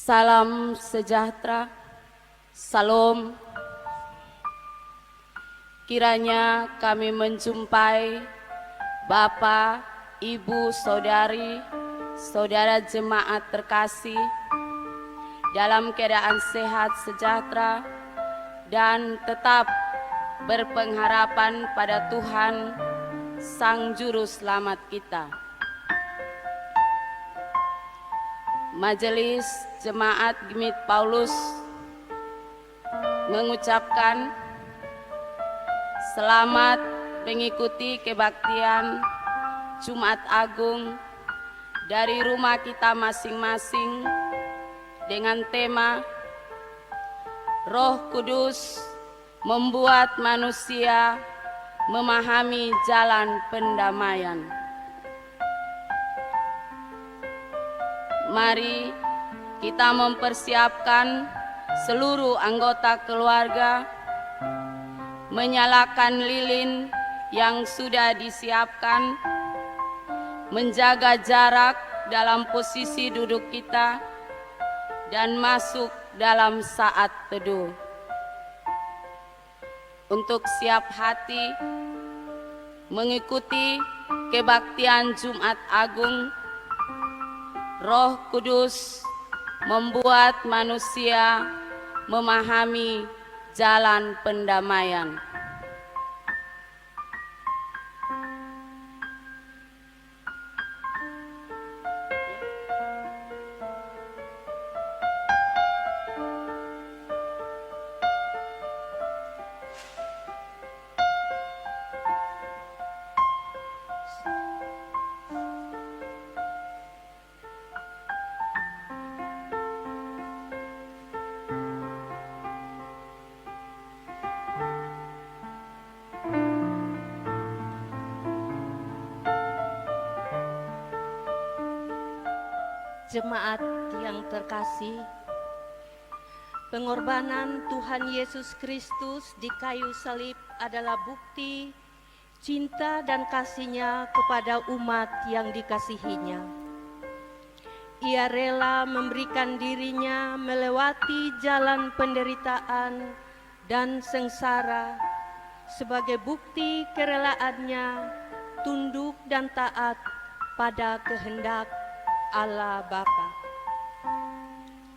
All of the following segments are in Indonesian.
Salam sejahtera, salam. Kiranya kami menjumpai Bapak, Ibu, Saudari, Saudara jemaat terkasih dalam keadaan sehat sejahtera dan tetap berpengharapan pada Tuhan, Sang Juru Selamat kita. Majelis Jemaat Gemit Paulus mengucapkan selamat mengikuti kebaktian Jumat Agung dari rumah kita masing-masing dengan tema Roh Kudus membuat manusia memahami jalan pendamaian. Mari kita mempersiapkan seluruh anggota keluarga menyalakan lilin yang sudah disiapkan, menjaga jarak dalam posisi duduk kita, dan masuk dalam saat teduh. Untuk siap hati mengikuti kebaktian Jumat Agung, Roh Kudus membuat manusia memahami jalan pendamaian. Jemaat yang terkasih, pengorbanan Tuhan Yesus Kristus di kayu salib adalah bukti cinta dan kasih-Nya kepada umat yang dikasihinya. Ia rela memberikan dirinya melewati jalan penderitaan dan sengsara sebagai bukti kerelaannya tunduk dan taat pada kehendak Allah Bapa.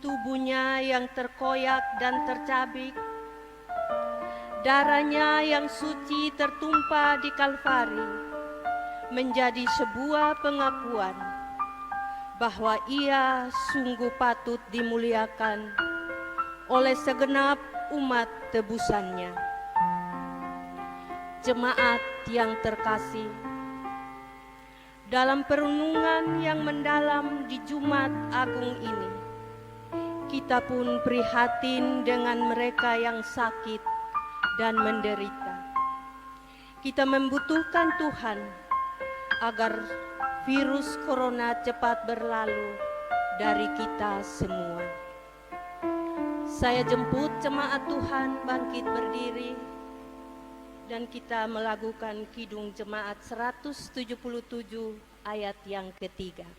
Tubuhnya yang terkoyak dan tercabik, darahnya yang suci tertumpah di Kalvari, menjadi sebuah pengakuan bahwa ia sungguh patut dimuliakan oleh segenap umat tebusannya. Jemaat yang terkasih, dalam perenungan yang mendalam di Jumat Agung ini, kita pun prihatin dengan mereka yang sakit dan menderita. Kita membutuhkan Tuhan agar virus corona cepat berlalu dari kita semua. Saya jemput jemaat Tuhan bangkit berdiri dan kita melakukan Kidung Jemaat 177 ayat yang ketiga.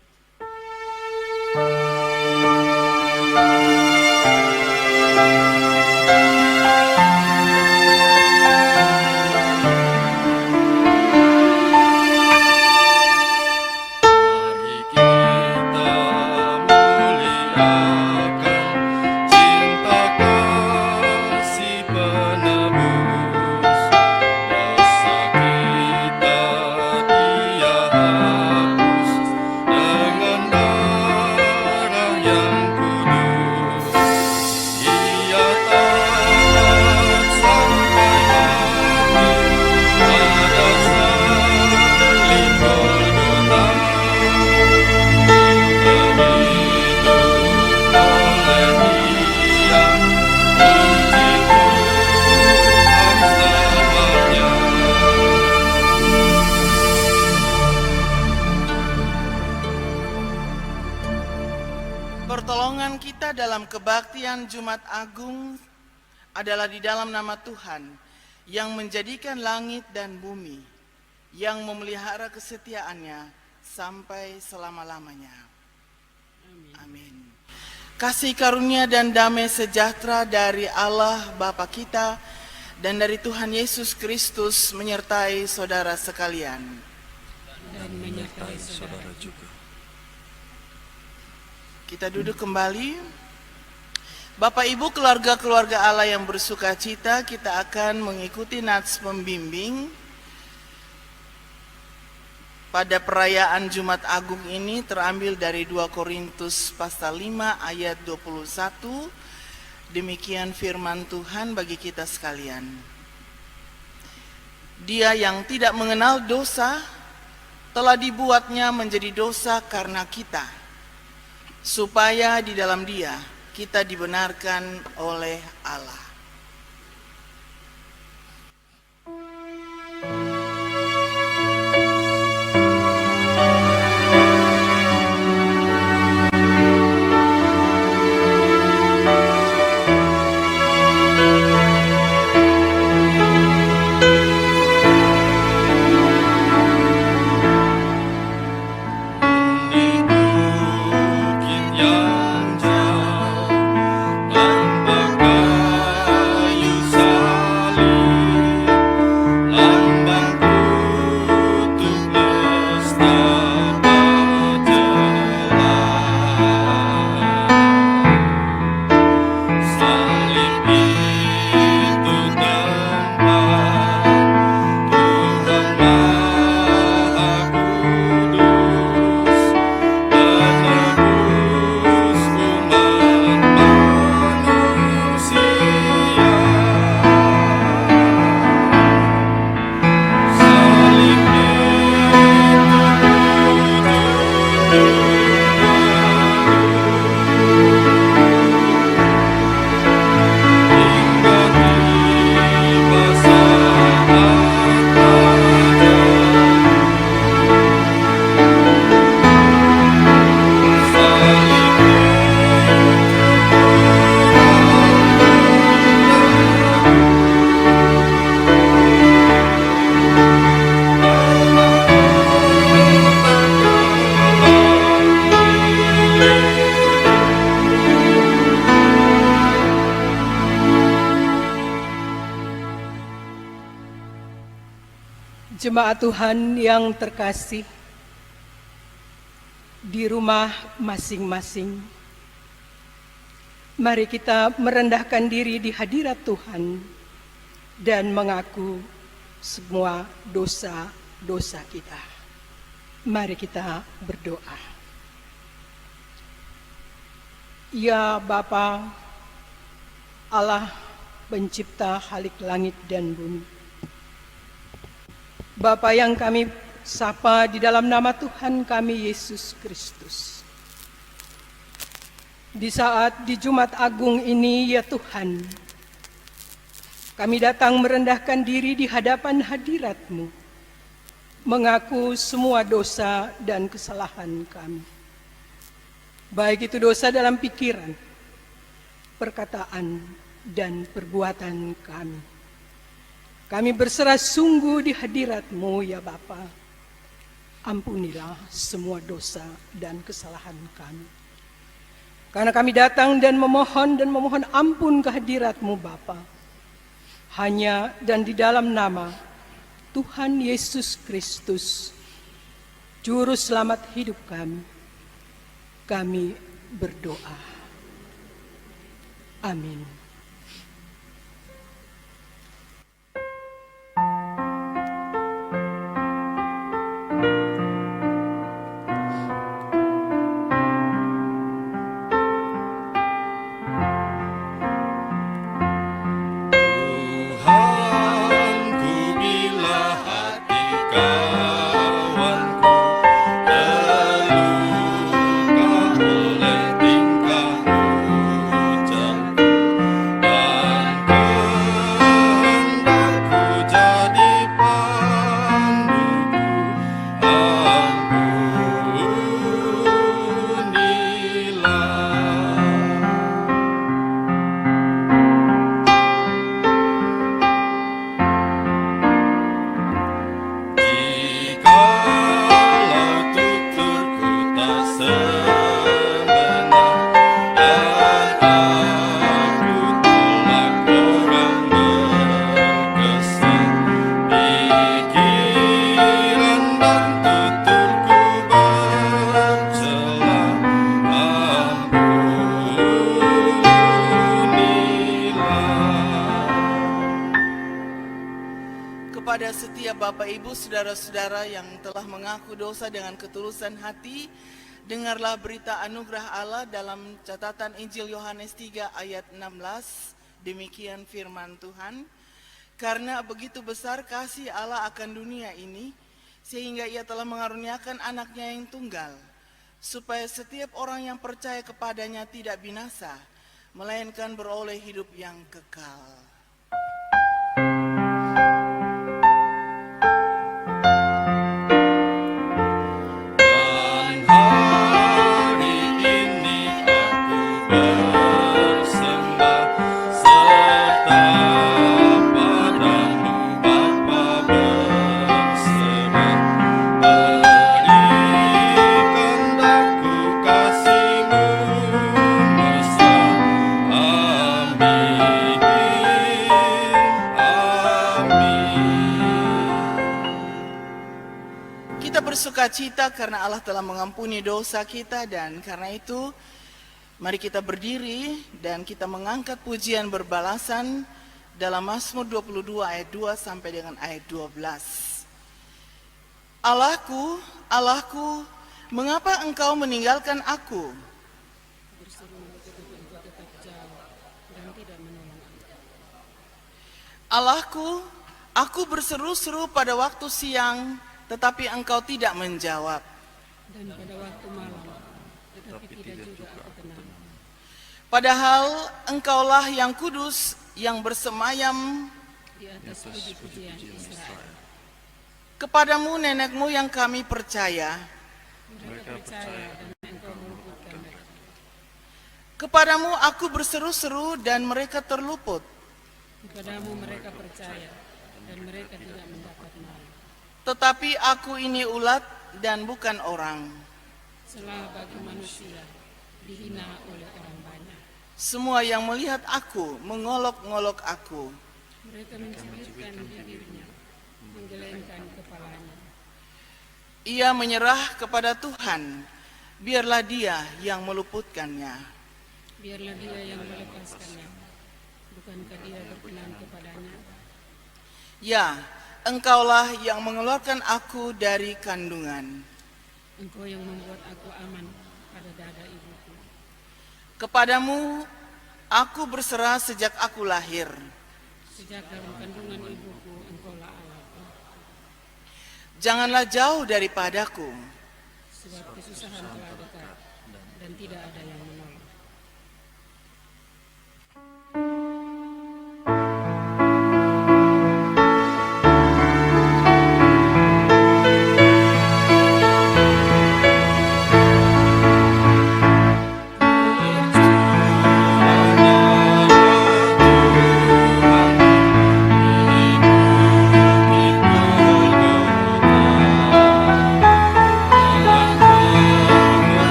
Pertolongan kita dalam kebaktian Jumat Agung adalah di dalam nama Tuhan yang menjadikan langit dan bumi, yang memelihara kesetiaannya sampai selama-lamanya. Amin. Kasih karunia dan damai sejahtera dari Allah Bapa kita dan dari Tuhan Yesus Kristus menyertai saudara sekalian. Dan menyertai saudara juga. Kita duduk kembali. Bapak Ibu keluarga-keluarga Allah yang bersuka cita, kita akan mengikuti nats pembimbing pada perayaan Jumat Agung ini terambil dari 2 Korintus pasal 5 ayat 21. Demikian firman Tuhan bagi kita sekalian. Dia yang tidak mengenal dosa telah dibuatnya menjadi dosa karena kita, supaya di dalam Dia kita dibenarkan oleh Allah. Jemaat Tuhan yang terkasih, di rumah masing-masing, mari kita merendahkan diri di hadirat Tuhan dan mengaku semua dosa-dosa kita. Mari kita berdoa. Ya Bapa, Allah pencipta halik langit dan bumi, Bapa yang kami sapa di dalam nama Tuhan kami Yesus Kristus. Di saat di Jumat Agung ini ya Tuhan, kami datang merendahkan diri di hadapan hadirat-Mu, mengaku semua dosa dan kesalahan kami. Baik itu dosa dalam pikiran, perkataan, dan perbuatan kami. Kami berserah sungguh di hadirat-Mu ya Bapa. Ampunilah semua dosa dan kesalahan kami. Karena kami datang dan memohon ampun ke hadirat-Mu Bapa. Hanya dan di dalam nama Tuhan Yesus Kristus, Juru Selamat hidup kami berdoa. Amin. Terluka oleh tingkahmu kepada setiap Bapak Ibu Saudara-saudara yang telah mengaku dosa dengan ketulusan hati, dengarlah berita anugerah Allah dalam catatan Injil Yohanes 3 ayat 16. Demikian firman Tuhan. Karena begitu besar kasih Allah akan dunia ini, sehingga ia telah mengaruniakan anaknya yang tunggal, supaya setiap orang yang percaya kepadanya tidak binasa, melainkan beroleh hidup yang kekal. Dan hari ini aku bersembah serta padamu Bapa berserah, berikan daku kasih-Mu mesra. Amin, amin. Kita bersukacita karena Allah telah mengampuni dosa kita, dan karena itu mari kita berdiri dan kita mengangkat pujian berbalasan dalam Mazmur 22 ayat 2 sampai dengan ayat 12. Allahku, Allahku, mengapa engkau meninggalkan aku? Allahku, aku berseru-seru pada waktu siang, tetapi engkau tidak menjawab. Dan pada waktu malam, tetapi tidak juga aku kenal. Padahal engkaulah yang kudus, yang bersemayam. Di atas puji-pujian Israel, Kepadamu nenek moyang kami percaya. mereka percaya dan engkau meluputkan mereka. Kepadamu aku berseru-seru dan mereka terluput. Kepadamu mereka percaya dan mereka tidak mendapat malu. Tetapi aku ini ulat dan bukan orang. Celah bagi manusia, dihina oleh orang banyak. Semua yang melihat aku mengolok-ngolok aku. Mereka mencibirkan bibirnya, menggelengkan kepalanya. Ia menyerah kepada Tuhan, biarlah Dia yang meluputkannya. Biarlah dia yang melepaskannya. Bukankah dia berkenan kepadanya? Ya, engkaulah yang mengeluarkan aku dari kandungan. Engkau yang membuat aku aman pada dada ibuku. Kepadamu aku berserah sejak aku lahir. Sejak dalam kandungan ibuku, engkaulah Allahku. Janganlah jauh daripadaku. Sebab kesusahan telah dekat dan tidak ada yang menolong.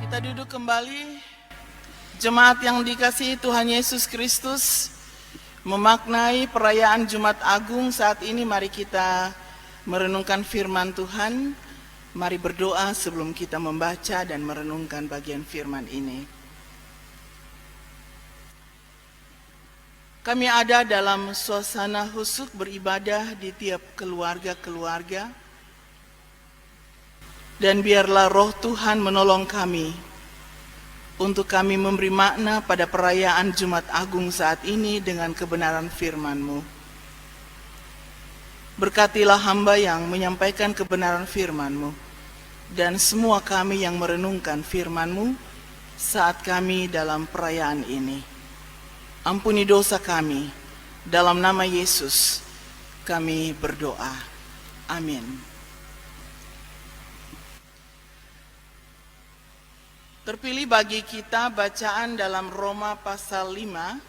Kita duduk kembali. Jemaat yang dikasihi Tuhan Yesus Kristus, memaknai perayaan Jumat Agung saat ini, mari kita merenungkan firman Tuhan. Mari berdoa sebelum kita membaca dan merenungkan bagian firman ini. Kami ada dalam suasana husuk beribadah di tiap keluarga-keluarga. Dan biarlah roh Tuhan menolong kami untuk kami memberi makna pada perayaan Jumat Agung saat ini dengan kebenaran firman-Mu. Berkatilah hamba yang menyampaikan kebenaran firman-Mu dan semua kami yang merenungkan firman-Mu saat kami dalam perayaan ini. Ampuni dosa kami, dalam nama Yesus kami berdoa. Amin. Terpilih bagi kita bacaan dalam Roma pasal 5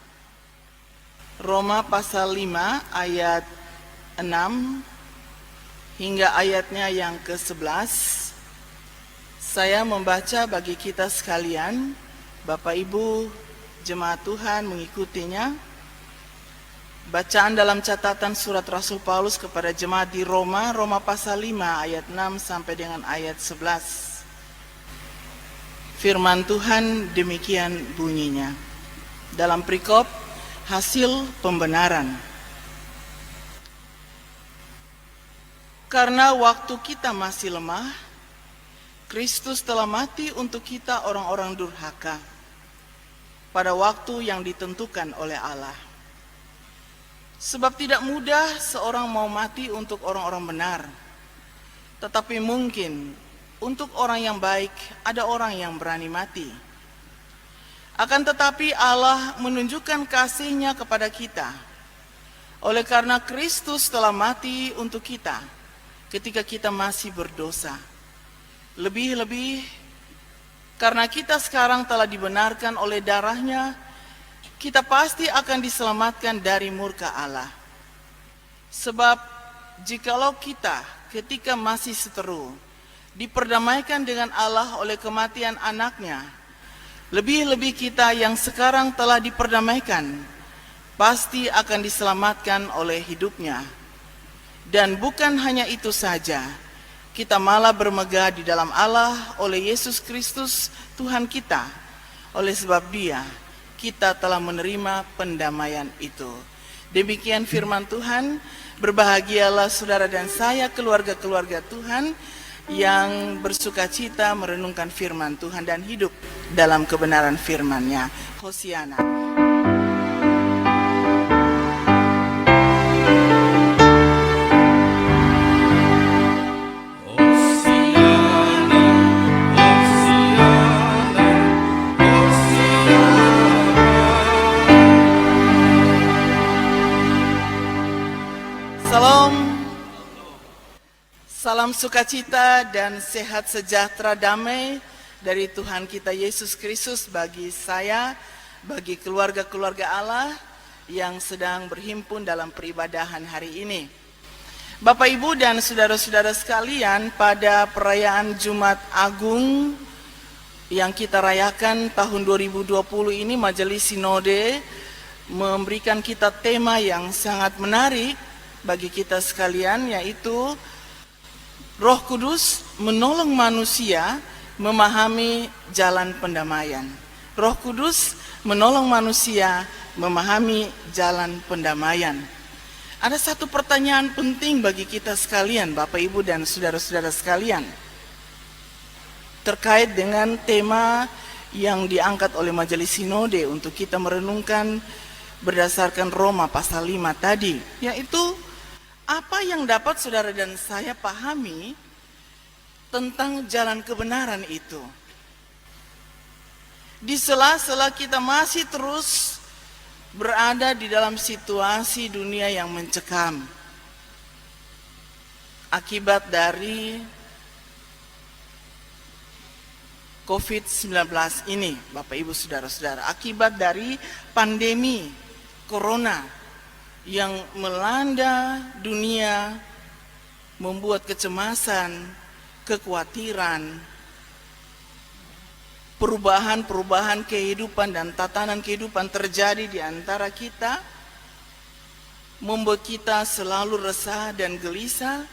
Roma pasal 5 ayat 6 hingga ayatnya yang ke-11. Saya membaca bagi kita sekalian, Bapak Ibu jemaat Tuhan mengikutinya. Bacaan dalam catatan surat Rasul Paulus kepada jemaat di Roma, Roma pasal 5 ayat 6 sampai dengan ayat 11. Firman Tuhan demikian bunyinya. Dalam perikop hasil pembenaran. Karena waktu kita masih lemah, Kristus telah mati untuk kita orang-orang durhaka pada waktu yang ditentukan oleh Allah. Sebab tidak mudah seorang mau mati untuk orang-orang benar, tetapi mungkin untuk orang yang baik ada orang yang berani mati. Akan tetapi Allah menunjukkan kasih-Nya kepada kita, oleh karena Kristus telah mati untuk kita ketika kita masih berdosa. Lebih-lebih karena kita sekarang telah dibenarkan oleh darah-Nya, kita pasti akan diselamatkan dari murka Allah. Sebab jikalau kita ketika masih seteru diperdamaikan dengan Allah oleh kematian anaknya, lebih-lebih kita yang sekarang telah diperdamaikan pasti akan diselamatkan oleh hidupnya. Dan bukan hanya itu saja, kita malah bermegah di dalam Allah oleh Yesus Kristus Tuhan kita. Oleh sebab Dia, kita telah menerima pendamaian itu. Demikian firman Tuhan. Berbahagialah saudara dan saya, keluarga-keluarga Tuhan, yang bersuka cita merenungkan firman Tuhan dan hidup dalam kebenaran firman-Nya. Hosiana. Salam sukacita dan sehat sejahtera damai dari Tuhan kita Yesus Kristus bagi saya, bagi keluarga-keluarga Allah yang sedang berhimpun dalam peribadahan hari ini. Bapak Ibu dan saudara-saudara sekalian, pada perayaan Jumat Agung yang kita rayakan tahun 2020 ini, Majelis Sinode memberikan kita tema yang sangat menarik bagi kita sekalian, yaitu Roh Kudus menolong manusia memahami jalan pendamaian. Roh Kudus menolong manusia memahami jalan pendamaian. Ada satu pertanyaan penting bagi kita sekalian, Bapak Ibu dan saudara-saudara sekalian, terkait dengan tema yang diangkat oleh Majelis Sinode untuk kita merenungkan berdasarkan Roma pasal 5 tadi, yaitu apa yang dapat saudara dan saya pahami tentang jalan kebenaran itu? Di sela-sela kita masih terus berada di dalam situasi dunia yang mencekam akibat dari COVID-19 ini, Bapak Ibu Saudara-saudara, akibat dari pandemi Corona yang melanda dunia, membuat kecemasan, kekhawatiran, perubahan-perubahan kehidupan dan tatanan kehidupan terjadi di antara kita, membuat kita selalu resah dan gelisah.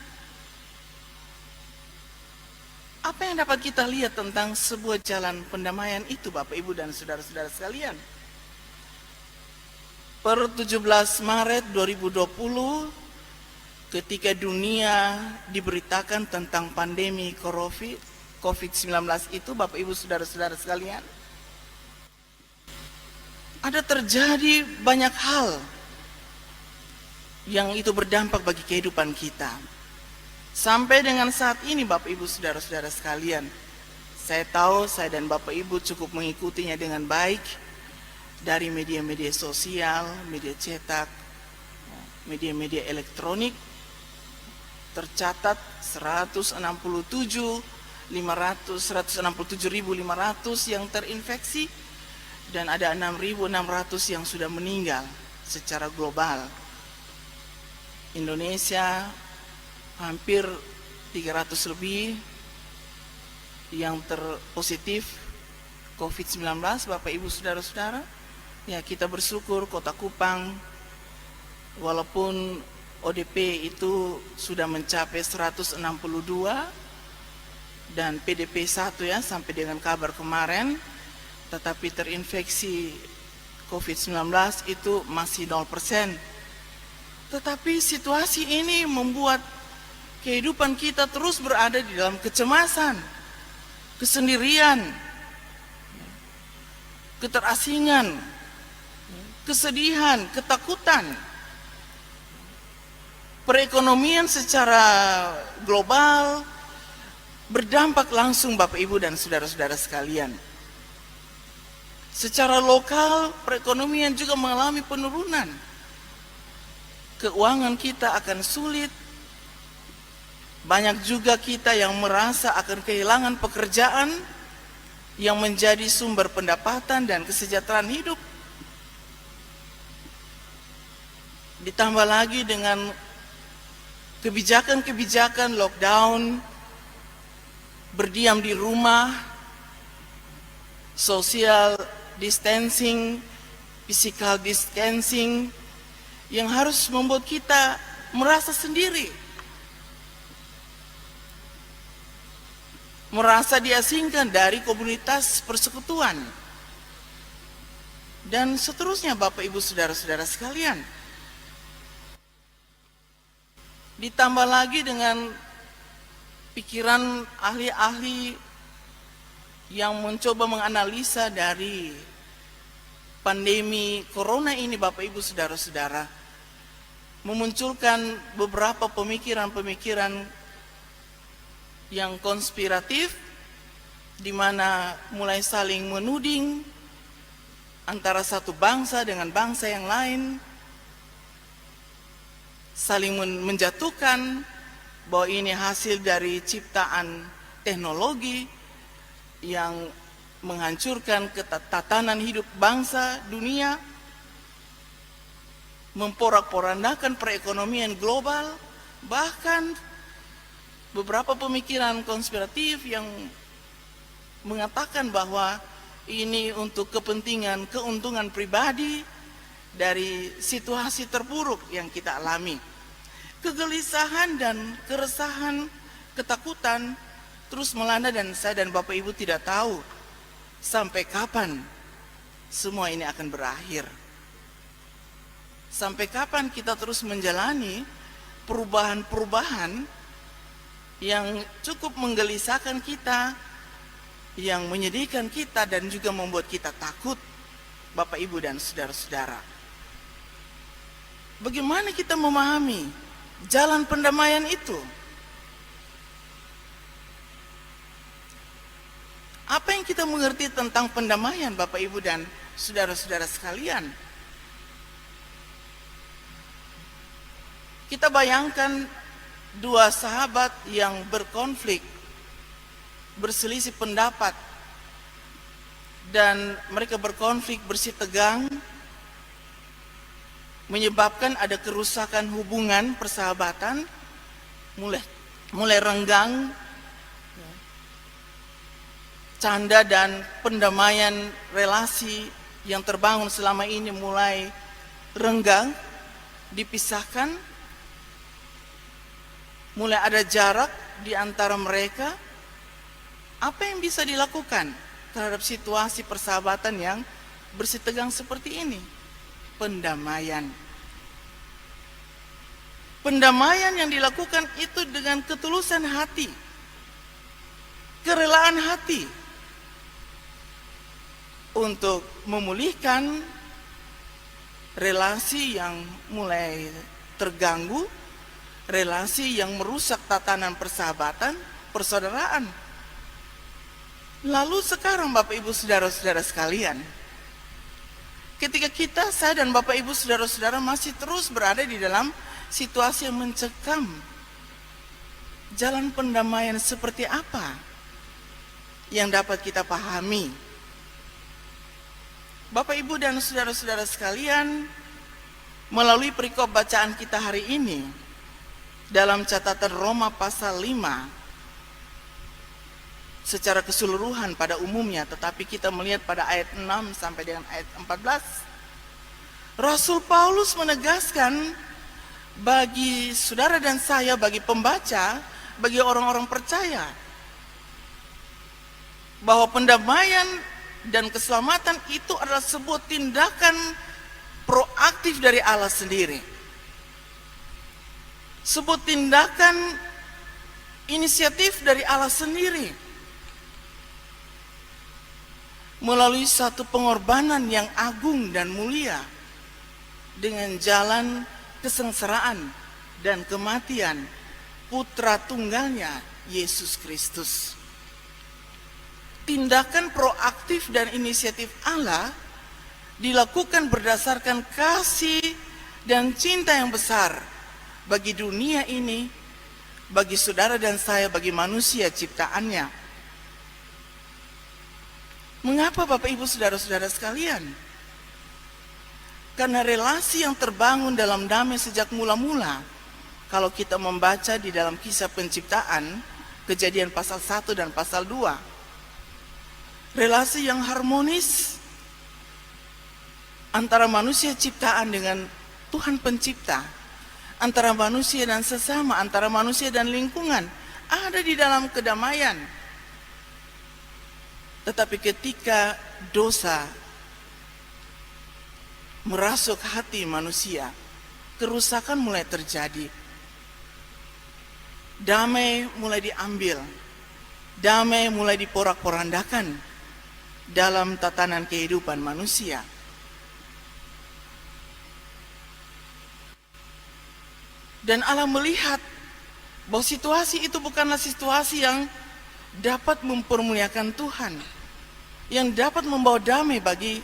Apa yang dapat kita lihat tentang sebuah jalan pendamaian itu, Bapak Ibu dan saudara-saudara sekalian? Per 17 Maret 2020, ketika dunia diberitakan tentang pandemi COVID-19 itu, Bapak Ibu saudara-saudara sekalian, ada terjadi banyak hal yang itu berdampak bagi kehidupan kita. Sampai dengan saat ini, Bapak Ibu saudara-saudara sekalian, saya tahu saya dan Bapak Ibu cukup mengikutinya dengan baik dari media-media sosial, media cetak, media-media elektronik. Tercatat 167.500 yang terinfeksi dan ada 6.600 yang sudah meninggal secara global. Indonesia hampir 300 lebih yang terpositif COVID-19, Bapak Ibu Saudara-saudara. Ya, kita bersyukur Kota Kupang walaupun ODP itu sudah mencapai 162 dan PDP 1 ya sampai dengan kabar kemarin, tetapi terinfeksi COVID-19 itu masih 0%. Tetapi situasi ini membuat kehidupan kita terus berada di dalam kecemasan, kesendirian, keterasingan, kesedihan, ketakutan. Perekonomian secara global berdampak langsung Bapak Ibu dan saudara-saudara sekalian. Secara lokal perekonomian juga mengalami penurunan. Keuangan kita akan sulit. Banyak juga kita yang merasa akan kehilangan pekerjaan yang menjadi sumber pendapatan dan kesejahteraan hidup. Ditambah lagi dengan kebijakan-kebijakan lockdown, berdiam di rumah, social distancing, physical distancing, yang harus membuat kita merasa sendiri, merasa diasingkan dari komunitas persekutuan, dan seterusnya Bapak Ibu Saudara-saudara sekalian. Ditambah lagi dengan pikiran ahli-ahli yang mencoba menganalisa dari pandemi corona ini Bapak Ibu Saudara-saudara, memunculkan beberapa pemikiran-pemikiran yang konspiratif, di mana mulai saling menuding antara satu bangsa dengan bangsa yang lain, saling menjatuhkan bahwa ini hasil dari ciptaan teknologi yang menghancurkan tatanan hidup bangsa dunia, memporak-porandakan perekonomian global. Bahkan beberapa pemikiran konspiratif yang mengatakan bahwa ini untuk kepentingan keuntungan pribadi dari situasi terburuk yang kita alami. Kegelisahan dan keresahan, ketakutan terus melanda, dan saya dan Bapak Ibu tidak tahu sampai kapan semua ini akan berakhir. Sampai kapan kita terus menjalani perubahan-perubahan yang cukup menggelisahkan kita, yang menyedihkan kita dan juga membuat kita takut, Bapak Ibu dan saudara-saudara. Bagaimana kita memahami jalan pendamaian itu? Apa yang kita mengerti tentang pendamaian Bapak Ibu dan saudara-saudara sekalian? Kita bayangkan dua sahabat yang berkonflik, berselisih pendapat, dan mereka berkonflik bersitegang, menyebabkan ada kerusakan hubungan persahabatan, mulai renggang, canda dan pendamaian relasi yang terbangun selama ini mulai renggang, dipisahkan, mulai ada jarak di antara mereka. Apa yang bisa dilakukan terhadap situasi persahabatan yang bersitegang seperti ini? Pendamaian. Pendamaian yang dilakukan itu dengan ketulusan hati, kerelaan hati, untuk memulihkan relasi yang mulai terganggu, relasi yang merusak tatanan persahabatan, persaudaraan. Lalu sekarang Bapak Ibu Saudara-saudara sekalian, ketika kita, saya dan Bapak Ibu Saudara-saudara masih terus berada di dalam situasi yang mencekam, jalan pendamaian seperti apa yang dapat kita pahami? Bapak Ibu dan saudara-saudara sekalian, melalui perikop bacaan kita hari ini dalam catatan Roma pasal 5 secara keseluruhan pada umumnya, tetapi kita melihat pada ayat 6 sampai dengan ayat 14, Rasul Paulus menegaskan bagi saudara dan saya, bagi pembaca, bagi orang-orang percaya, bahwa pendamaian dan keselamatan itu adalah sebuah tindakan proaktif dari Allah sendiri. Sebuah tindakan inisiatif dari Allah sendiri. Melalui satu pengorbanan yang agung dan mulia dengan jalan kesengsaraan dan kematian Putra Tunggalnya Yesus Kristus. Tindakan proaktif dan inisiatif Allah dilakukan berdasarkan kasih dan cinta yang besar bagi dunia ini, bagi saudara dan saya, bagi manusia ciptaannya. Mengapa Bapak Ibu saudara-saudara sekalian? Karena relasi yang terbangun dalam damai sejak mula-mula, kalau kita membaca di dalam kisah penciptaan, Kejadian pasal 1 dan pasal 2, relasi yang harmonis antara manusia ciptaan dengan Tuhan pencipta, antara manusia dan sesama, antara manusia dan lingkungan, ada di dalam kedamaian. Tetapi ketika dosa merasuk hati manusia, kerusakan mulai terjadi. Damai mulai diambil, damai mulai diporak-porandakan dalam tatanan kehidupan manusia. Dan Allah melihat bahwa situasi itu bukanlah situasi yang dapat mempermuliakan Tuhan, yang dapat membawa damai bagi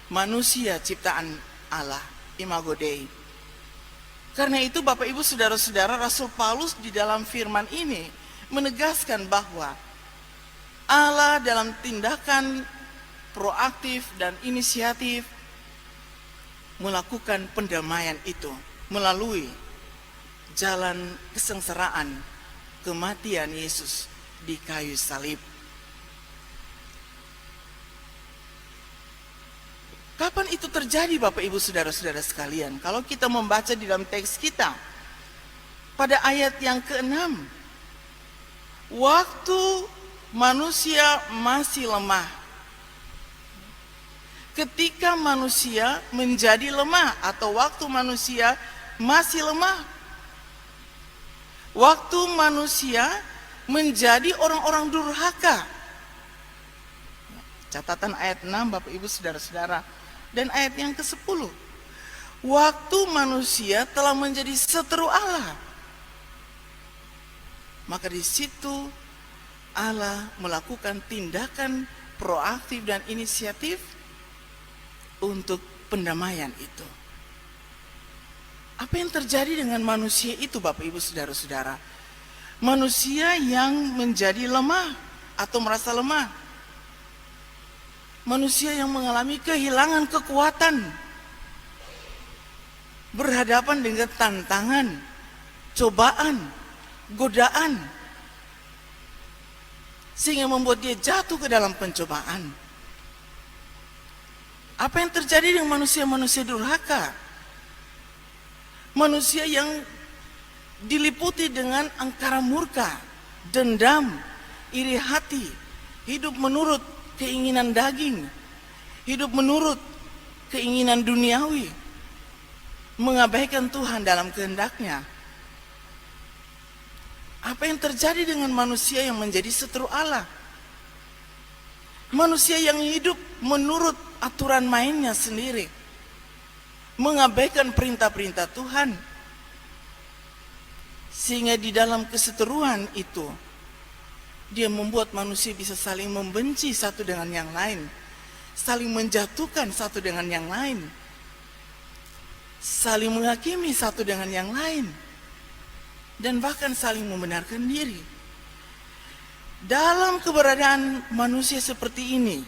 manusia ciptaan Allah, Imago Dei. Karena itu Bapak Ibu saudara-saudara, Rasul Paulus di dalam firman ini menegaskan bahwa Allah dalam tindakan proaktif dan inisiatif melakukan pendamaian itu melalui jalan kesengsaraan kematian Yesus di kayu salib. Kapan itu terjadi Bapak Ibu saudara-saudara sekalian? Kalau kita membaca di dalam teks kita pada ayat yang ke-6, waktu manusia masih lemah. Ketika manusia menjadi lemah atau waktu manusia masih lemah. Waktu manusia menjadi orang-orang durhaka. Catatan ayat 6 Bapak Ibu saudara-saudara. Dan ayat yang ke-10. Waktu manusia telah menjadi seteru Allah. Maka di situ Allah melakukan tindakan proaktif dan inisiatif untuk pendamaian itu. Apa yang terjadi dengan manusia itu Bapak Ibu saudara-saudara? Manusia yang menjadi lemah atau merasa lemah. Manusia yang mengalami kehilangan kekuatan. Berhadapan dengan tantangan, cobaan, godaan. Sehingga membuat dia jatuh ke dalam pencobaan. Apa yang terjadi dengan manusia-manusia durhaka? Manusia yang diliputi dengan angkara murka, dendam, iri hati, hidup menurut keinginan daging, hidup menurut keinginan duniawi, mengabaikan Tuhan dalam kehendaknya. Apa yang terjadi dengan manusia yang menjadi seteru Allah? Manusia yang hidup menurut aturan mainnya sendiri, mengabaikan perintah-perintah Tuhan. Sehingga di dalam keseteruan itu, dia membuat manusia bisa saling membenci satu dengan yang lain, saling menjatuhkan satu dengan yang lain, saling menghakimi satu dengan yang lain, dan bahkan saling membenarkan diri. Dalam keberadaan manusia seperti ini,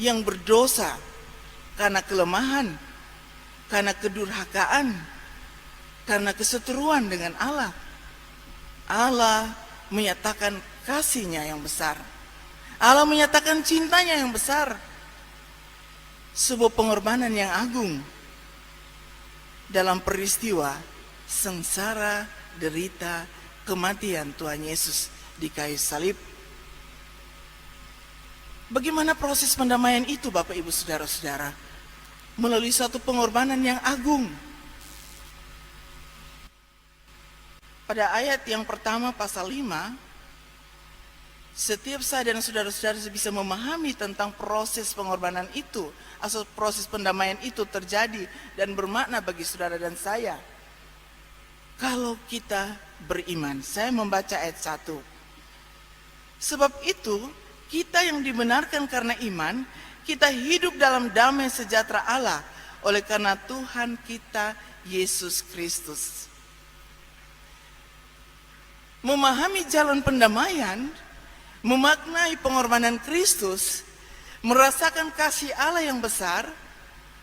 yang berdosa karena kelemahan, karena kedurhakaan, karena keseteruan dengan Allah. Allah menyatakan kasih-Nya yang besar. Allah menyatakan cintanya yang besar. Sebuah pengorbanan yang agung dalam peristiwa sengsara, derita, kematian Tuhan Yesus di kayu salib. Bagaimana proses pendamaian itu, Bapak Ibu Saudara-saudara? Melalui suatu pengorbanan yang agung. Pada ayat yang pertama pasal 5, setiap saya dan saudara-saudara bisa memahami tentang proses pengorbanan itu, atau proses pendamaian itu terjadi dan bermakna bagi saudara dan saya. Kalau kita beriman, saya membaca ayat 1. Sebab itu, kita yang dibenarkan karena iman, kita hidup dalam damai sejahtera Allah oleh karena Tuhan kita Yesus Kristus. Memahami jalan pendamaian, memaknai pengorbanan Kristus, merasakan kasih Allah yang besar,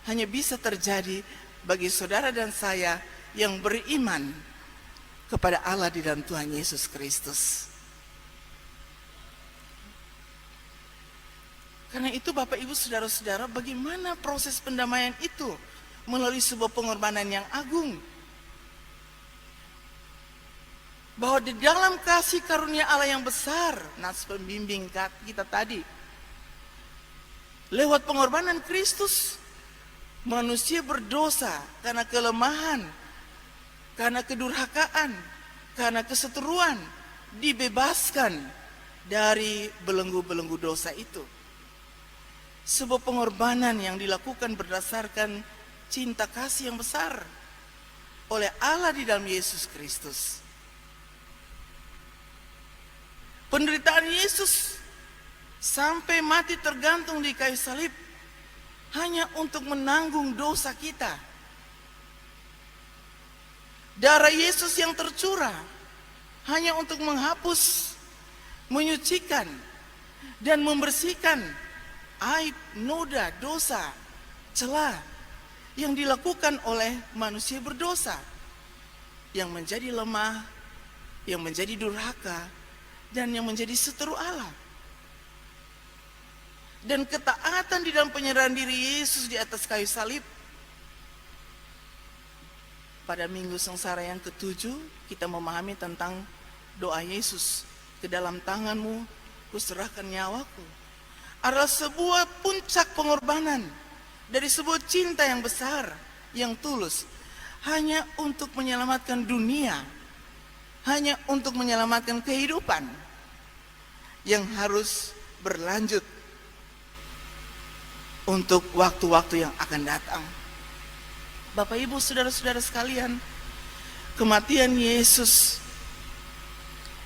hanya bisa terjadi bagi saudara dan saya yang beriman kepada Allah di dalam Tuhan Yesus Kristus. Karena itu Bapak Ibu Saudara-saudara, bagaimana proses pendamaian itu melalui sebuah pengorbanan yang agung. Bahwa di dalam kasih karunia Allah yang besar, nas pembimbing kita tadi, lewat pengorbanan Kristus, manusia berdosa karena kelemahan, karena kedurhakaan, karena keseteruan, dibebaskan dari belenggu-belenggu dosa itu. Sebuah pengorbanan yang dilakukan berdasarkan cinta kasih yang besar oleh Allah di dalam Yesus Kristus. Penderitaan Yesus sampai mati tergantung di kayu salib hanya untuk menanggung dosa kita. Darah Yesus yang tercurah hanya untuk menghapus, menyucikan, dan membersihkan aib, noda, dosa, celah yang dilakukan oleh manusia berdosa, yang menjadi lemah, yang menjadi durhaka, dan yang menjadi seteru Allah. Dan ketaatan di dalam penyerahan diri Yesus di atas kayu salib. Pada minggu sengsara yang ke-7, kita memahami tentang doa Yesus. Ke dalam tanganmu kuserahkan nyawaku. Adalah sebuah puncak pengorbanan dari sebuah cinta yang besar, yang tulus, hanya untuk menyelamatkan dunia, hanya untuk menyelamatkan kehidupan yang harus berlanjut untuk waktu-waktu yang akan datang. Bapak Ibu Saudara-saudara sekalian, kematian Yesus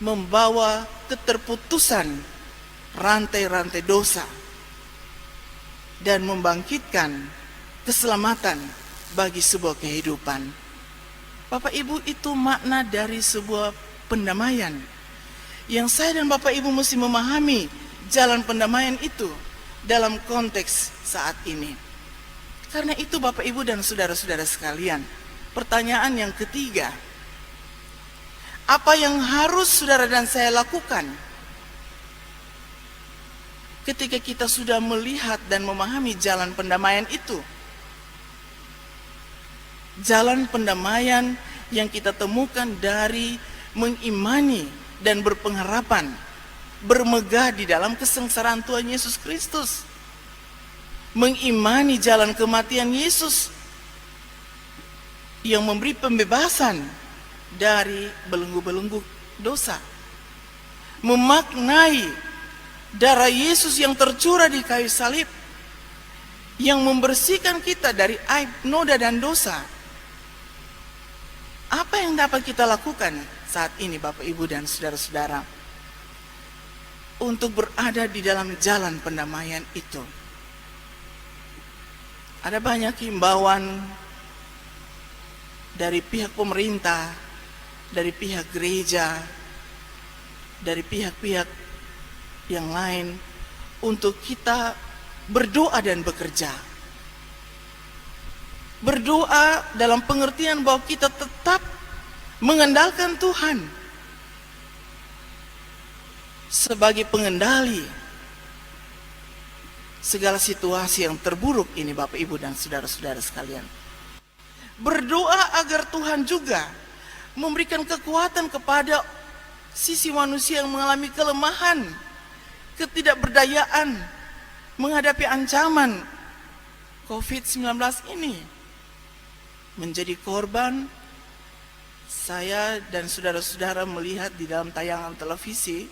membawa keterputusan rantai-rantai dosa dan membangkitkan keselamatan bagi sebuah kehidupan. Bapak Ibu, itu makna dari sebuah pendamaian yang saya dan Bapak Ibu mesti memahami jalan pendamaian itu dalam konteks saat ini. Karena itu Bapak Ibu dan saudara-saudara sekalian, pertanyaan yang ketiga, apa yang harus saudara dan saya lakukan ketika kita sudah melihat dan memahami jalan pendamaian itu? Jalan pendamaian yang kita temukan dari mengimani dan berpengharapan, bermegah di dalam kesengsaraan Tuhan Yesus Kristus, mengimani jalan kematian Yesus yang memberi pembebasan dari belenggu-belenggu dosa, memaknai darah Yesus yang tercurah di kayu salib yang membersihkan kita dari aib, noda, dan dosa. Apa yang dapat kita lakukan saat ini Bapak Ibu dan saudara-saudara untuk berada di dalam jalan pendamaian itu? Ada banyak himbauan dari pihak pemerintah, dari pihak gereja, dari pihak-pihak yang lain untuk kita berdoa dan bekerja. Berdoa dalam pengertian bahwa kita tetap mengandalkan Tuhan sebagai pengendali segala situasi yang terburuk ini, Bapak Ibu dan saudara-saudara sekalian. Berdoa agar Tuhan juga memberikan kekuatan kepada sisi manusia yang mengalami kelemahan, ketidakberdayaan menghadapi ancaman COVID-19 ini. Menjadi korban, saya dan saudara-saudara melihat di dalam tayangan televisi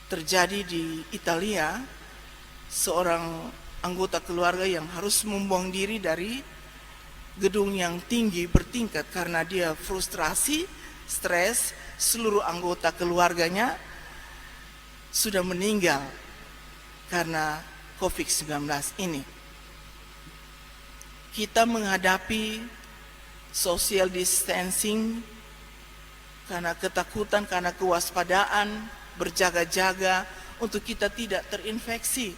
terjadi di Italia, seorang anggota keluarga yang harus membuang diri dari gedung yang tinggi bertingkat karena dia frustrasi, stres. Seluruh anggota keluarganya sudah meninggal karena COVID-19 ini. Kita menghadapi social distancing karena ketakutan, karena kewaspadaan, berjaga-jaga untuk kita tidak terinfeksi.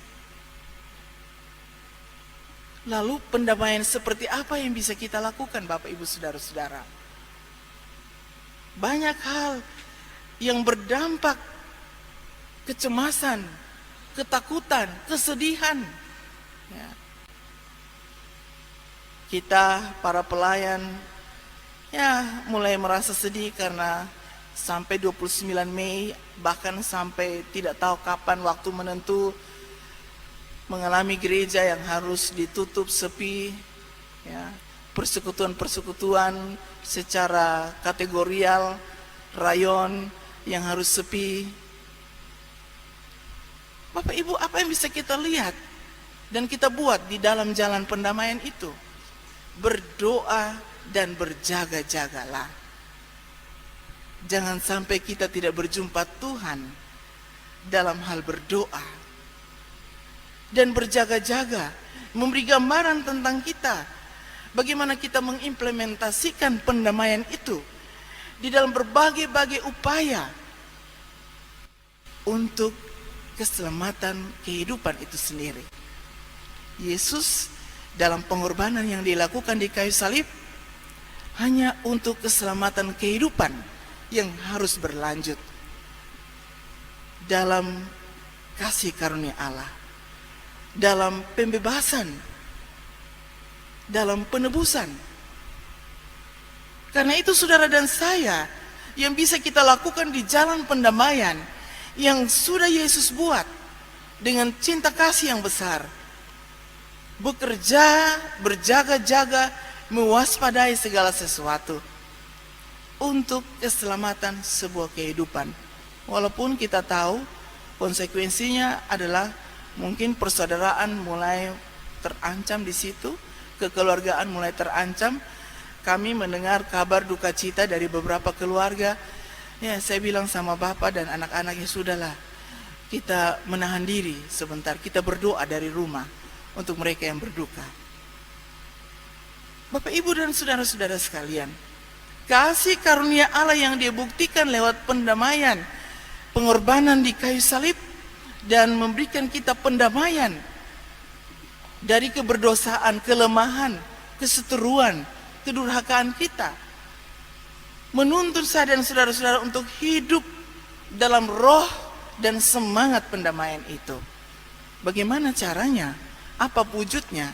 Lalu pendamaian seperti apa yang bisa kita lakukan, Bapak Ibu Saudara-saudara? Banyak hal yang berdampak kecemasan, ketakutan, kesedihan. Ya. Kita para pelayan mulai merasa sedih karena sampai 29 Mei bahkan sampai tidak tahu kapan waktu menentu mengalami gereja yang harus ditutup sepi, ya, persekutuan-persekutuan secara kategorial, rayon yang harus sepi. Bapak Ibu, apa yang bisa kita lihat dan kita buat di dalam jalan pendamaian itu? Berdoa dan berjaga-jagalah. Jangan sampai kita tidak berjumpa Tuhan dalam hal berdoa dan berjaga-jaga, memberi gambaran tentang kita, bagaimana kita mengimplementasikan pendamaian itu di dalam berbagai-bagai upaya untuk keselamatan kehidupan itu sendiri. Yesus dalam pengorbanan yang dilakukan di kayu salib hanya untuk keselamatan kehidupan yang harus berlanjut dalam kasih karunia Allah, dalam pembebasan, dalam penebusan. Karena itu saudara dan saya, yang bisa kita lakukan di jalan pendamaian yang sudah Yesus buat dengan cinta kasih yang besar, bekerja, berjaga-jaga, mewaspadai segala sesuatu untuk keselamatan sebuah kehidupan. Walaupun kita tahu konsekuensinya adalah mungkin persaudaraan mulai terancam di situ, kekeluargaan mulai terancam. Kami mendengar kabar duka cita dari beberapa keluarga. Ya, saya bilang sama bapak dan anak-anaknya, sudahlah, kita menahan diri sebentar, kita berdoa dari rumah untuk mereka yang berduka. Bapak, Ibu, dan saudara-saudara sekalian, kasih karunia Allah yang dia buktikan lewat pendamaian, pengorbanan di kayu salib, dan memberikan kita pendamaian dari keberdosaan, kelemahan, keseteruan, kedurhakaan kita, menuntun saya dan saudara-saudara untuk hidup dalam roh dan semangat pendamaian itu. Bagaimana caranya? Apa wujudnya?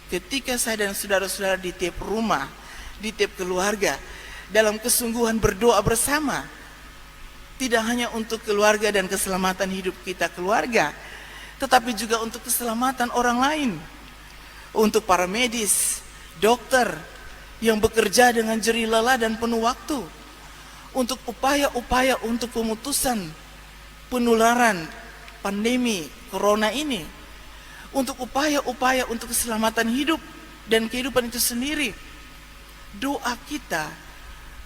Ketika saya dan saudara-saudara di tiap rumah, di tiap keluarga, dalam kesungguhan berdoa bersama, tidak hanya untuk keluarga dan keselamatan hidup kita keluarga, tetapi juga untuk keselamatan orang lain, untuk para medis, dokter yang bekerja dengan jerih lelah dan penuh waktu, untuk upaya-upaya untuk pemutusan penularan pandemi corona ini, untuk upaya-upaya untuk keselamatan hidup dan kehidupan itu sendiri. Doa kita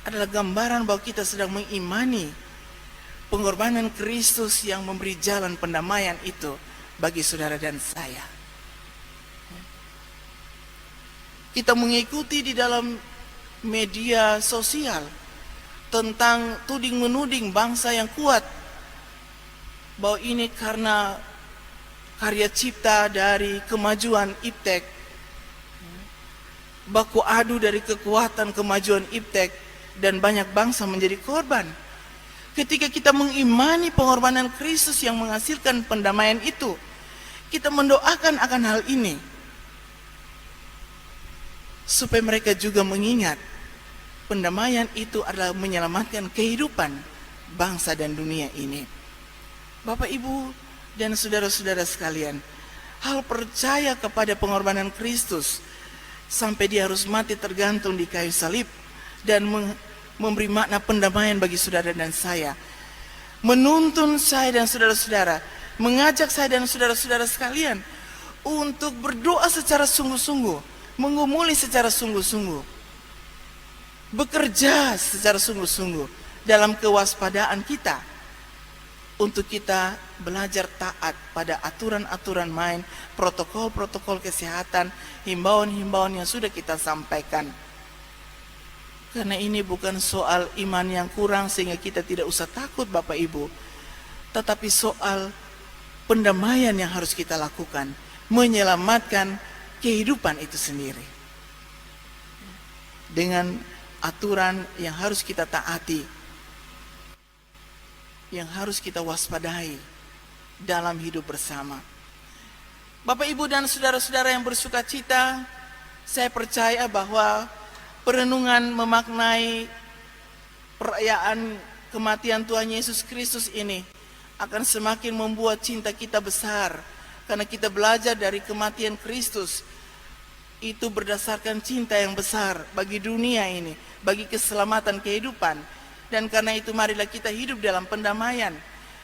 adalah gambaran bahwa kita sedang mengimani pengorbanan Kristus yang memberi jalan pendamaian itu bagi saudara dan saya. Kita mengikuti di dalam media sosial tentang tuding-menuding bangsa yang kuat, bahwa ini karena karya cipta dari kemajuan iptek. baku adu dari kekuatan kemajuan iptek dan banyak bangsa menjadi korban. Ketika kita mengimani pengorbanan Kristus yang menghasilkan pendamaian itu, kita mendoakan akan hal ini, supaya mereka juga mengingat pendamaian itu adalah menyelamatkan kehidupan bangsa dan dunia ini. Bapak, Ibu, dan saudara-saudara sekalian, hal percaya kepada pengorbanan Kristus sampai dia harus mati tergantung di kayu salib dan memberi makna pendamaian bagi saudara dan saya, menuntun saya dan saudara-saudara, mengajak saya dan saudara-saudara sekalian untuk berdoa secara sungguh-sungguh, mengumuli secara sungguh-sungguh, bekerja secara sungguh-sungguh dalam kewaspadaan kita, untuk kita belajar taat pada aturan-aturan main, protokol-protokol kesehatan, himbauan-himbauan yang sudah kita sampaikan. Karena ini bukan soal iman yang kurang sehingga kita tidak usah takut, Bapak Ibu, tetapi soal pendamaian yang harus kita lakukan, menyelamatkan kehidupan itu sendiri dengan aturan yang harus kita taati, yang harus kita waspadai dalam hidup bersama. Bapak, Ibu, dan saudara-saudara yang bersuka cita, saya percaya bahwa perenungan memaknai perayaan kematian Tuhan Yesus Kristus ini akan semakin membuat cinta kita besar, karena kita belajar dari kematian Kristus itu berdasarkan cinta yang besar bagi dunia ini, bagi keselamatan kehidupan. Dan karena itu marilah kita hidup dalam pendamaian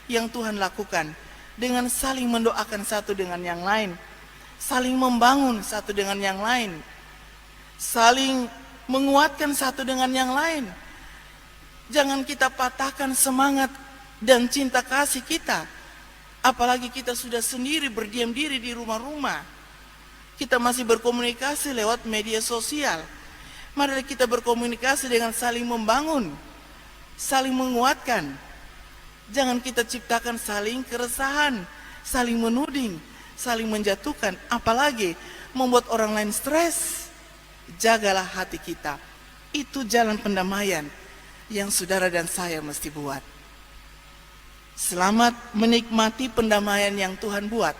yang Tuhan lakukan, dengan saling mendoakan satu dengan yang lain, saling membangun satu dengan yang lain, saling menguatkan satu dengan yang lain. Jangan kita patahkan semangat dan cinta kasih kita, apalagi kita sudah sendiri berdiam diri di rumah-rumah. Kita masih berkomunikasi lewat media sosial. Marilah kita berkomunikasi dengan saling membangun, saling menguatkan. Jangan kita ciptakan saling keresahan, saling menuding, saling menjatuhkan, apalagi membuat orang lain stres. Jagalah hati kita. Itu jalan pendamaian yang saudara dan saya mesti buat. Selamat menikmati pendamaian yang Tuhan buat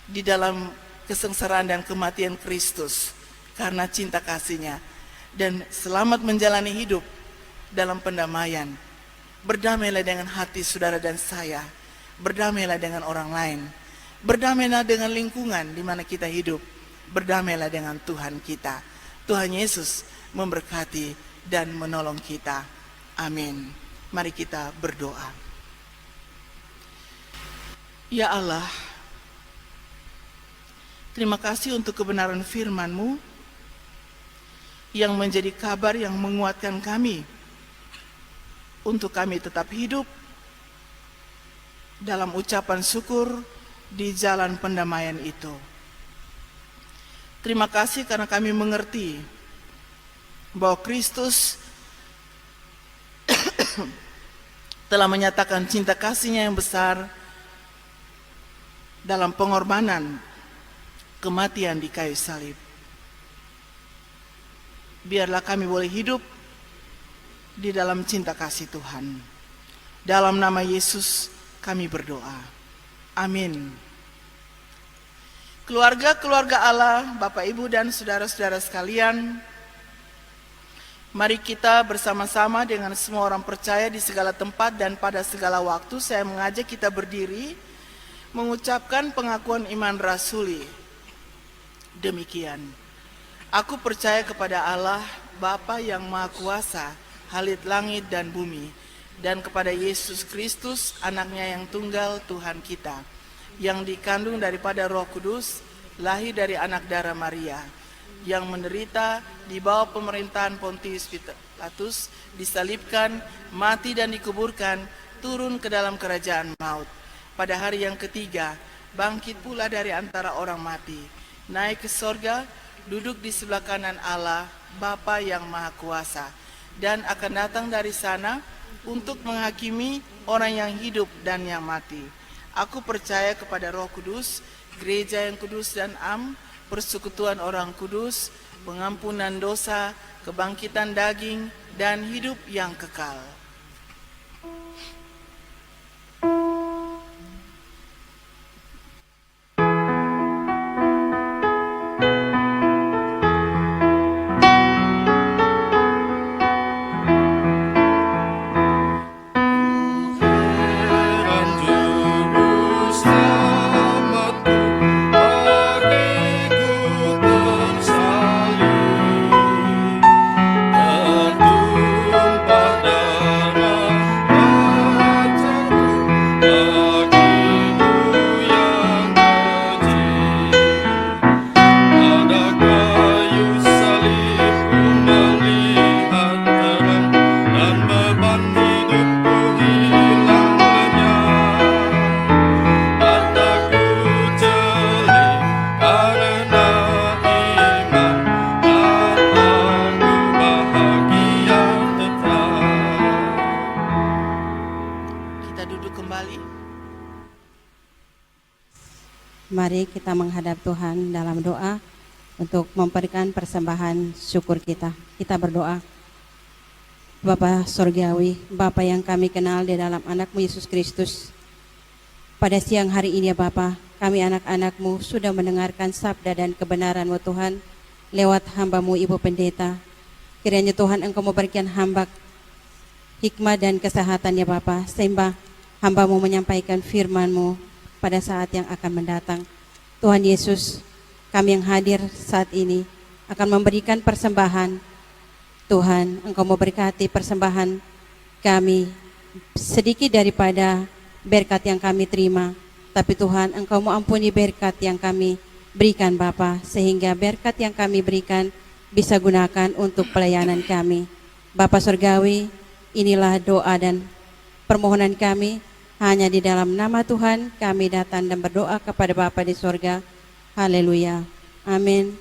di dalam kesengsaraan dan kematian Kristus karena cinta kasih-Nya, dan selamat menjalani hidup dalam pendamaian. Berdamailah dengan hati saudara dan saya, berdamailah dengan orang lain, berdamailah dengan lingkungan di mana kita hidup, berdamailah dengan Tuhan kita. Tuhan Yesus memberkati dan menolong kita. Amin. Mari kita berdoa. Ya Allah, terima kasih untuk kebenaran firman-Mu yang menjadi kabar yang menguatkan kami untuk kami tetap hidup dalam ucapan syukur di jalan pendamaian itu. Terima kasih karena kami mengerti bahwa Kristus telah menyatakan cinta kasih-Nya yang besar dalam pengorbanan kematian di kayu salib. Biarlah kami boleh hidup di dalam cinta kasih Tuhan. Dalam nama Yesus kami berdoa. Amin. Keluarga-keluarga Allah, Bapak, Ibu, dan saudara-saudara sekalian, mari kita bersama-sama dengan semua orang percaya di segala tempat dan pada segala waktu, saya mengajak kita berdiri mengucapkan pengakuan iman rasuli. Demikian, aku percaya kepada Allah, Bapa yang Maha Kuasa, Khalid langit dan bumi, dan kepada Yesus Kristus, anaknya yang tunggal Tuhan kita, yang dikandung daripada Roh Kudus, lahir dari anak darah Maria, yang menderita di bawah pemerintahan Pontius Pilatus, disalibkan, mati dan dikuburkan, turun ke dalam kerajaan maut. Pada hari yang ketiga, bangkit pula dari antara orang mati, naik ke sorga, duduk di sebelah kanan Allah, Bapa yang Maha Kuasa, dan akan datang dari sana untuk menghakimi orang yang hidup dan yang mati. Aku percaya kepada Roh Kudus, gereja yang kudus dan am, persekutuan orang kudus, pengampunan dosa, kebangkitan daging, dan hidup yang kekal. Tuhan Juru Selamatku, bagiku tersalib, tertumpah darah Rajaku, bagiku yang kecil. Pada kayu salib ku melihat terang, dan beban hidupku hilang lenyap. Mataku jeli karena iman, dan aku bahagia tetap. Kita duduk kembali. Mari kita menghadap Tuhan dalam doa untuk memberikan persembahan syukur kita. Kita berdoa. Bapa Surgawi, Bapa yang kami kenal di dalam anak-Mu Yesus Kristus. Pada siang hari ini ya Bapa, kami anak-anak-Mu sudah mendengarkan sabda dan kebenaran-Mu Tuhan lewat hamba-Mu Ibu Pendeta. Kiranya Tuhan Engkau memberikan hamba hikmah dan kesehatan ya Bapa, sehingga hamba-Mu menyampaikan firman-Mu pada saat yang akan mendatang. Tuhan Yesus, kami yang hadir saat ini akan memberikan persembahan. Tuhan, Engkau memberkati persembahan kami sedikit daripada berkat yang kami terima. Tapi Tuhan, Engkau mau ampuni berkat yang kami berikan Bapa, sehingga berkat yang kami berikan bisa gunakan untuk pelayanan kami. Bapa Surgawi, inilah doa dan permohonan kami. Hanya di dalam nama Tuhan kami datang dan berdoa kepada Bapa di sorga. Haleluya. Amin.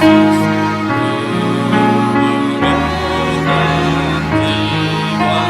Yesus, roh dan jiwa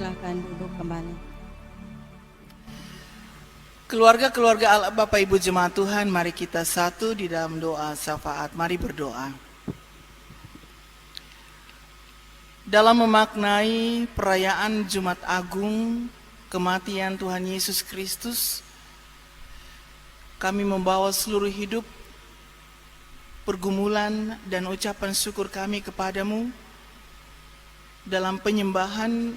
Silahkan duduk kembali. Keluarga-keluarga Allah, Bapak Ibu Jemaat Tuhan, mari kita satu di dalam doa syafaat. Mari berdoa. Dalam memaknai perayaan Jumat Agung, kematian Tuhan Yesus Kristus, kami membawa seluruh hidup, pergumulan dan ucapan syukur kami kepadamu dalam penyembahan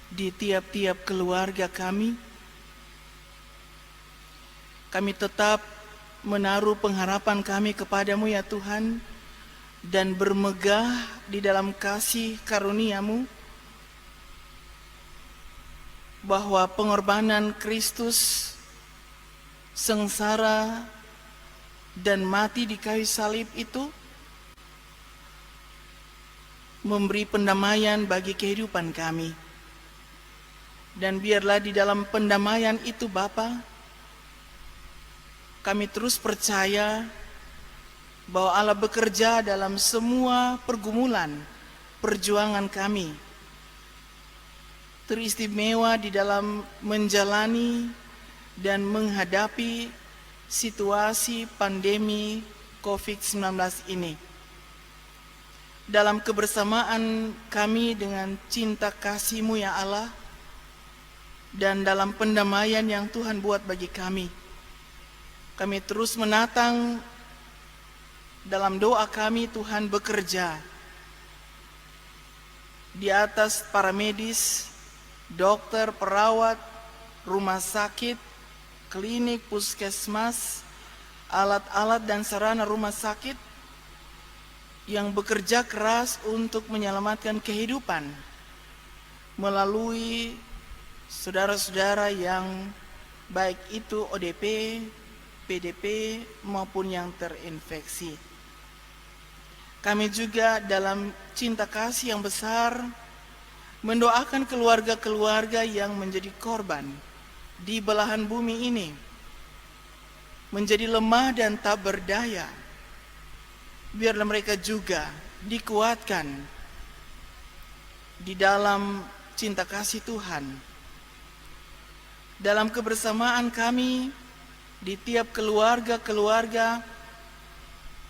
di tiap-tiap keluarga kami. Kami tetap menaruh pengharapan kami kepadamu ya Tuhan, dan bermegah di dalam kasih karunia-Mu, bahwa pengorbanan Kristus, sengsara dan mati di kayu salib itu memberi pendamaian bagi kehidupan kami. Dan biarlah di dalam pendamaian itu Bapa, kami terus percaya bahwa Allah bekerja dalam semua pergumulan, perjuangan kami. Teristimewa di dalam menjalani dan menghadapi situasi pandemi COVID-19 ini. Dalam kebersamaan kami dengan cinta kasih-Mu ya Allah, dan dalam pendamaian yang Tuhan buat bagi kami, kami terus menatang dalam doa kami. Tuhan bekerja di atas para medis, dokter, perawat, rumah sakit, klinik, puskesmas, alat-alat dan sarana rumah sakit yang bekerja keras untuk menyelamatkan kehidupan melalui saudara-saudara yang baik itu ODP, PDP maupun yang terinfeksi. Kami juga dalam cinta kasih yang besar mendoakan keluarga-keluarga yang menjadi korban di belahan bumi ini, menjadi lemah dan tak berdaya. Biarlah mereka juga dikuatkan di dalam cinta kasih Tuhan. Dalam kebersamaan kami di tiap keluarga-keluarga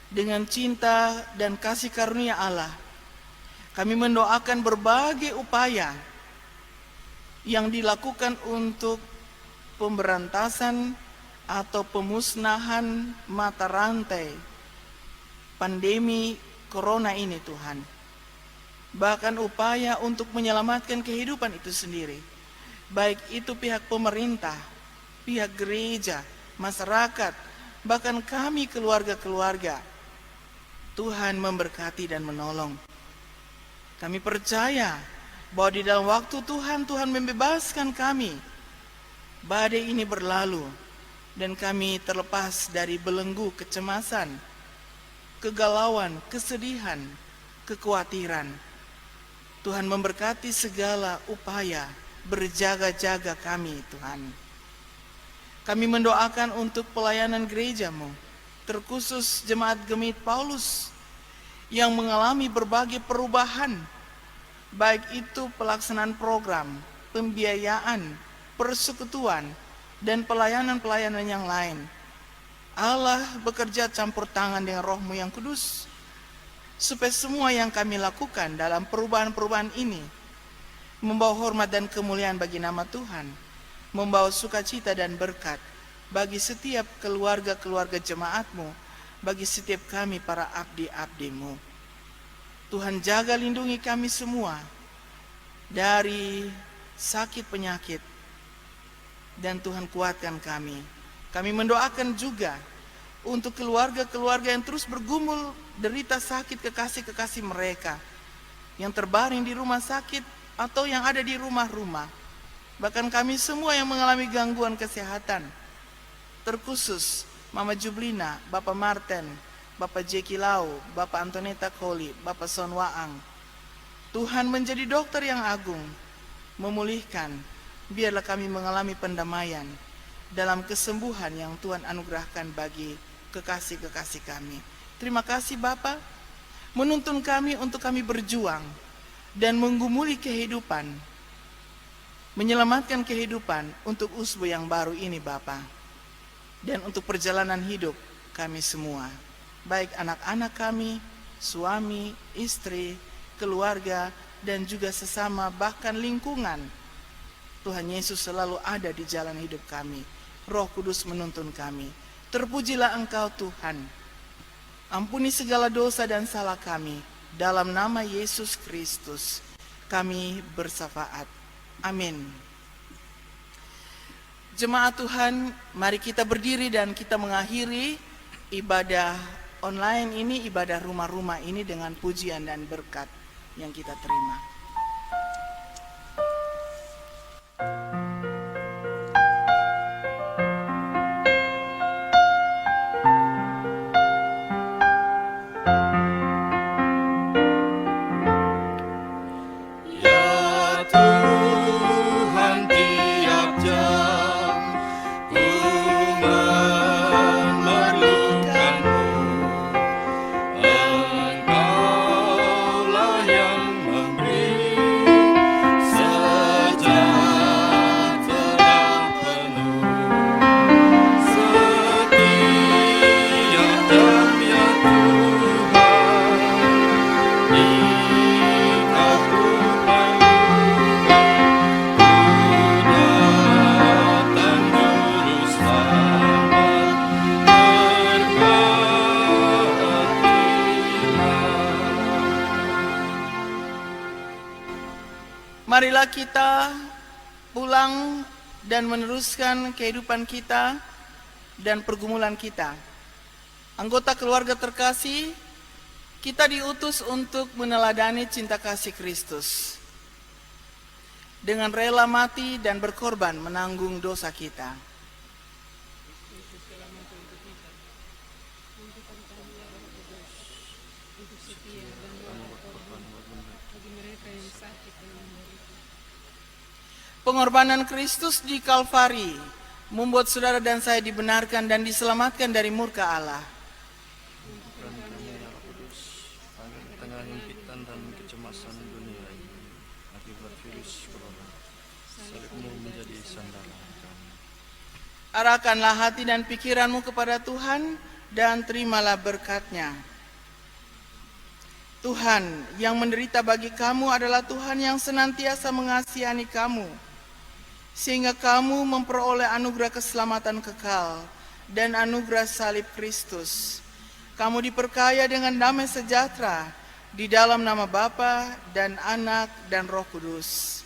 dengan cinta dan kasih karunia Allah, kami mendoakan berbagai upaya yang dilakukan untuk pemberantasan atau pemusnahan mata rantai pandemi corona ini Tuhan. Bahkan upaya untuk menyelamatkan kehidupan itu sendiri, baik itu pihak pemerintah, pihak gereja, masyarakat, bahkan kami keluarga-keluarga. Tuhan memberkati dan menolong. Kami percaya bahwa di dalam waktu Tuhan membebaskan kami. Badai ini berlalu dan kami terlepas dari belenggu kecemasan, kegalauan, kesedihan, kekhawatiran. Tuhan memberkati segala upaya berjaga-jaga kami Tuhan. Kami mendoakan untuk pelayanan gereja-Mu, terkhusus Jemaat Gemit Paulus yang mengalami berbagai perubahan, baik itu pelaksanaan program, pembiayaan, persekutuan, dan pelayanan-pelayanan yang lain. Allah bekerja campur tangan dengan Roh-Mu yang kudus, supaya semua yang kami lakukan dalam perubahan-perubahan ini membawa hormat dan kemuliaan bagi nama Tuhan, membawa sukacita dan berkat bagi setiap keluarga-keluarga jemaat-Mu, bagi setiap kami para abdi-abdi-Mu. Tuhan jaga lindungi kami semua dari sakit penyakit, dan Tuhan kuatkan kami. Kami mendoakan juga untuk keluarga-keluarga yang terus bergumul derita sakit kekasih-kekasih mereka yang terbaring di rumah sakit atau yang ada di rumah-rumah. Bahkan kami semua yang mengalami gangguan kesehatan, terkhusus Mama Jublina, Bapak Martin, Bapak Jeki Lau, Bapak Antoneta Koli, Bapak Son Waang. Tuhan menjadi dokter yang agung, memulihkan. Biarlah kami mengalami pendamaian dalam kesembuhan yang Tuhan anugerahkan bagi kekasih-kekasih kami. Terima kasih Bapa, menuntun kami untuk kami berjuang dan menggumuli kehidupan menyelamatkan kehidupan untuk usbu yang baru ini Bapa, dan untuk perjalanan hidup kami semua, baik anak-anak kami, suami, istri, keluarga, dan juga sesama bahkan lingkungan. Tuhan Yesus selalu ada di jalan hidup kami. Roh Kudus menuntun kami. Terpujilah Engkau Tuhan. Ampuni segala dosa dan salah kami. Dalam nama Yesus Kristus kami bersafaat. Amin. Jemaat Tuhan, mari kita berdiri dan kita mengakhiri ibadah online ini, ibadah rumah-rumah ini dengan pujian dan berkat yang kita terima. Ya Tuhan, tiap jam ku memerlukanmu. Engkaulah yang memberi sejahtera penuh. Setiap jam ya Tuhan, jika ku datang juru selamat, berkatilah. Marilah kita pulang dan meneruskan kehidupan kita dan pergumulan kita. Anggota keluarga terkasih, kita diutus untuk meneladani cinta kasih Kristus. Dengan rela mati dan berkorban menanggung dosa kita. Pengorbanan Kristus di Kalvari membuat saudara dan saya dibenarkan dan diselamatkan dari murka Allah. Di tengah himpitan dan kecemasan dunia ini akibat virus corona, salibmu menjadi sandaran kami. Arahkanlah hati dan pikiranmu kepada Tuhan dan terimalah berkat-Nya. Tuhan yang menderita bagi kamu adalah Tuhan yang senantiasa mengasihani kamu, sehingga kamu memperoleh anugerah keselamatan kekal dan anugerah salib Kristus. Kamu diperkaya dengan damai sejahtera di dalam nama Bapa dan Anak dan Roh Kudus.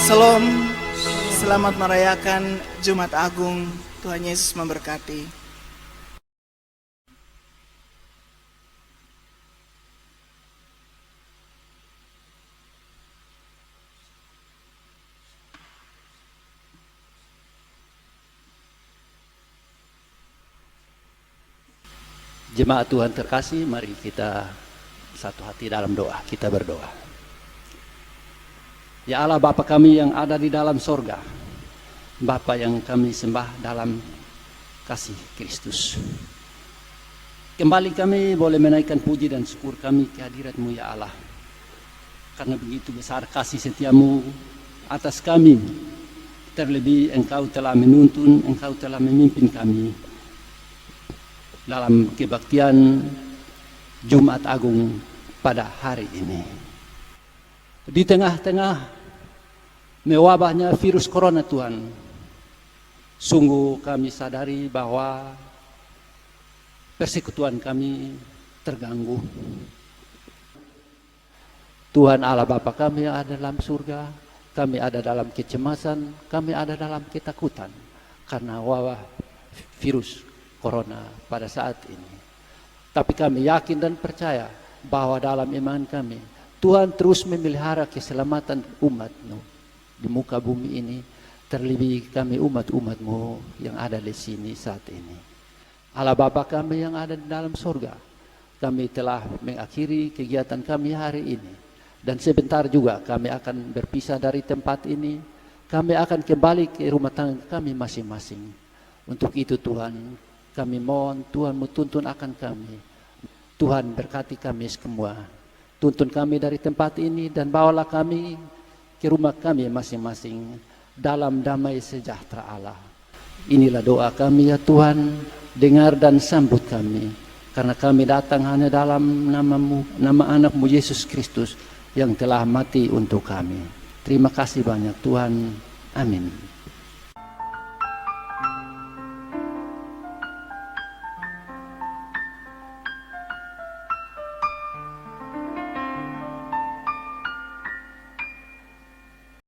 Salam, selamat merayakan Jumat Agung. Tuhan Yesus memberkati. Jemaat Tuhan terkasih, mari kita satu hati dalam doa, kita berdoa. Ya Allah Bapa kami yang ada di dalam sorga, Bapa yang kami sembah dalam kasih Kristus. Kembali kami boleh menaikkan puji dan syukur kami kehadirat-Mu ya Allah. Karena begitu besar kasih setiamu atas kami. Terlebih Engkau telah menuntun, Engkau telah memimpin kami dalam kebaktian Jumat Agung pada hari ini. Di tengah-tengah mewabahnya virus corona Tuhan, sungguh kami sadari bahwa persekutuan kami terganggu. Tuhan Allah Bapa kami yang ada dalam surga, kami ada dalam kecemasan, kami ada dalam ketakutan karena wabah virus corona pada saat ini. Tapi kami yakin dan percaya bahwa dalam iman kami, Tuhan terus memelihara keselamatan umat-Mu di muka bumi ini, terlebih kami umat-umat-Mu yang ada di sini saat ini. Allah Bapa kami yang ada di dalam surga, kami telah mengakhiri kegiatan kami hari ini. Dan sebentar juga kami akan berpisah dari tempat ini. Kami akan kembali ke rumah tangga kami masing-masing. Untuk itu Tuhan, kami mohon Tuhan tuntun akan kami. Tuhan berkati kami semua. Tuntun kami dari tempat ini dan bawalah kami ke rumah kami masing-masing dalam damai sejahtera Allah. Inilah doa kami ya Tuhan, dengar dan sambut kami. Karena kami datang hanya dalam nama-Mu, nama anak-Mu Yesus Kristus yang telah mati untuk kami. Terima kasih banyak Tuhan. Amin.